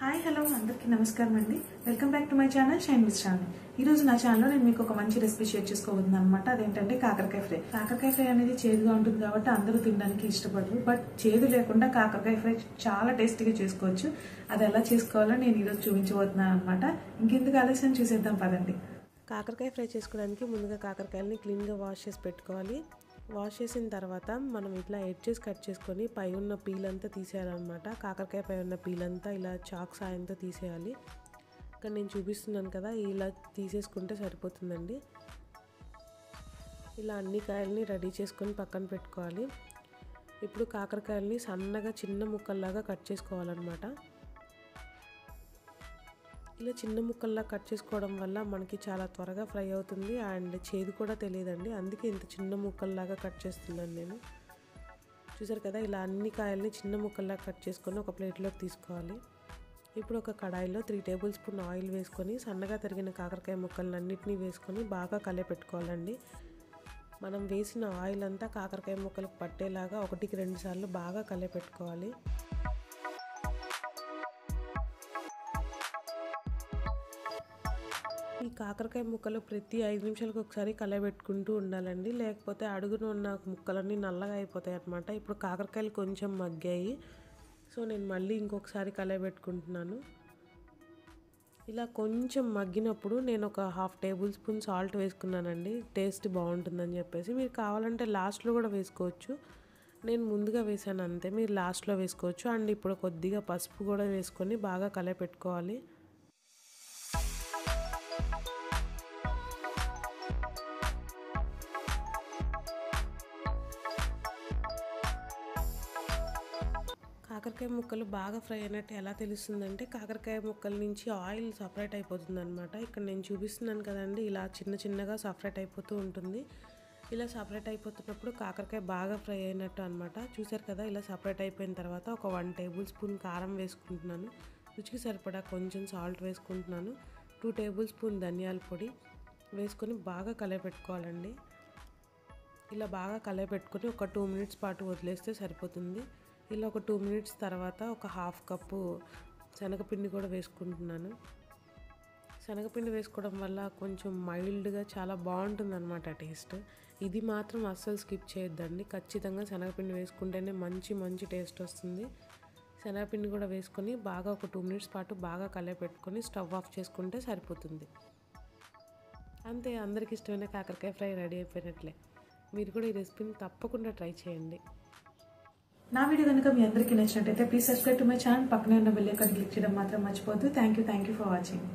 Hi hello అందరికీ నమస్కారం అండి. Welcome back to my channel shine with Shravani. ఈ రోజు నా ఛానల్లో నేను మీకు ఒక మంచి రెసిపీ షేర్ చేసుకోబోతున్నాను అనమాట. అదేంటంటే కాకరకాయ ఫ్రై. కాకరకాయ ఫ్రై అనేది చేదుగా ఉంటుంది కాబట్టి అందరూ తినడానికి ఇష్టపడరు. బట్ చేదు లేకుండా కాకరకాయ ఫ్రై చాలా టేస్టీగా చేసుకోవచ్చు. అది ఎలా చేసుకోవాలో నేను ఈరోజు చూపించబోతున్నాను అనమాట. ఇంకెందుకు ఆలస్యం చూసేద్దాం పదండి. కాకరకాయ ఫ్రై చేసుకోవడానికి ముందుగా కాకరకాయలని క్లీన్గా వాష్ చేసి పెట్టుకోవాలి. వాష్ చేసిన తర్వాత మనం ఇట్లా ఎడ్జెస్ కట్ చేసుకొని పై ఉన్న పీల్ అంతా తీసేయాలన్నమాట. కాకరకాయ పై ఉన్న పీల్ అంతా ఇలా చాక్ సాయంతో తీసేయాలి. ఇక్కడ నేను చూపిస్తున్నాను కదా, ఇలా తీసేసుకుంటే సరిపోతుందండి. ఇలా అన్ని కాయల్ని రెడీ చేసుకొని పక్కన పెట్టుకోవాలి. ఇప్పుడు కాకరకాయలని సన్నగా చిన్న ముక్కల్లాగా కట్ చేసుకోవాలన్నమాట. ఇలా చిన్న ముక్కల్లా కట్ చేసుకోవడం వల్ల మనకి చాలా త్వరగా ఫ్రై అవుతుంది అండ్ చేదు కూడా తెలియదండి. అందుకే ఇంత చిన్న ముక్కల్లాగా కట్ చేస్తున్నాను నేను. చూసారు కదా, ఇలా అన్ని కాయల్ని చిన్న ముక్కల్లా కట్ చేసుకొని ఒక ప్లేట్లోకి తీసుకోవాలి. ఇప్పుడు ఒక కడాయిలో 3 టేబుల్ స్పూన్ ఆయిల్ వేసుకొని సన్నగా తరిగిన కాకరకాయ ముక్కలను అన్నిటినీ వేసుకొని బాగా కలిపెట్టుకోవాలండి. మనం వేసిన ఆయిల్ అంతా కాకరకాయ ముక్కలకు పట్టేలాగా 1కి 2 సార్లు బాగా కలిపెట్టుకోవాలి. ఈ కాకరకాయ ముక్కలు ప్రతి 5 నిమిషాలకు ఒకసారి కలబెట్టుకుంటూ ఉండాలండి, లేకపోతే అడుగున ఉన్న ముక్కలన్నీ నల్లగా అయిపోతాయి అన్నమాట. ఇప్పుడు కాకరకాయలు కొంచెం మగ్గాయి, సో నేను మళ్ళీ ఇంకొకసారి కలబెట్టుకుంటున్నాను. ఇలా కొంచెం మగ్గినప్పుడు నేను ఒక 1/2 టేబుల్ స్పూన్ సాల్ట్ వేసుకున్నానండి, టేస్ట్ బాగుంటుందని చెప్పేసి. మీరు కావాలంటే లాస్ట్లో కూడా వేసుకోవచ్చు, నేను ముందుగా వేసాను అంతే, మీరు లాస్ట్లో వేసుకోవచ్చు. అండ్ ఇప్పుడు కొద్దిగా పసుపు కూడా వేసుకొని బాగా కలపెట్టుకోవాలి. కాకరకాయ ముక్కలు బాగా ఫ్రై అయినట్టు ఎలా తెలుస్తుందంటే, కాకరకాయ ముక్కల నుంచి ఆయిల్ సపరేట్ అయిపోతుంది అనమాట. ఇక్కడ నేను చూపిస్తున్నాను కదండి, ఇలా చిన్న చిన్నగా సపరేట్ అయిపోతూ ఉంటుంది. ఇలా సపరేట్ అయిపోతున్నప్పుడు కాకరకాయ బాగా ఫ్రై అయినట్టు అనమాట. చూసారు కదా, ఇలా సపరేట్ అయిపోయిన తర్వాత ఒక 1 టేబుల్ స్పూన్ కారం వేసుకుంటున్నాను. రుచికి సరిపడా కొంచెం సాల్ట్ వేసుకుంటున్నాను. 2 టేబుల్ స్పూన్ ధనియాల పొడి వేసుకొని బాగా కలపెట్టుకోవాలండి. ఇలా బాగా కలపెట్టుకొని ఒక 2 మినిట్స్ పాటు వదిలేస్తే సరిపోతుంది. ఇలా ఒక 2 మినిట్స్ తర్వాత ఒక 1/2 కప్పు శనగపిండి కూడా వేసుకుంటున్నాను. శనగపిండి వేసుకోవడం వల్ల కొంచెం మైల్డ్గా చాలా బాగుంటుంది అనమాట టేస్ట్. ఇది మాత్రం అస్సలు స్కిప్ చేయొద్దండి, ఖచ్చితంగా శనగపిండి వేసుకుంటేనే మంచి టేస్ట్ వస్తుంది. శనగపిండి కూడా వేసుకొని బాగా ఒక 2 మినిట్స్ పాటు బాగా కలపెట్టుకొని స్టవ్ ఆఫ్ చేసుకుంటే సరిపోతుంది. అంతే, అందరికి ఇష్టమైన కాకరకాయ ఫ్రై రెడీ అయిపోయినట్లే. మీరు కూడా ఈ రెసిపీని తప్పకుండా ట్రై చేయండి. నా వీడియో కనుక మీ అందరికీ నచ్చినట్టయితే please subscribe to my channel. పక్కనే ఉన్న బెల్ ఐకాన్ క్లిక్ చేయడం మాత్రం మర్చిపోవద్దు. Thank you for watching.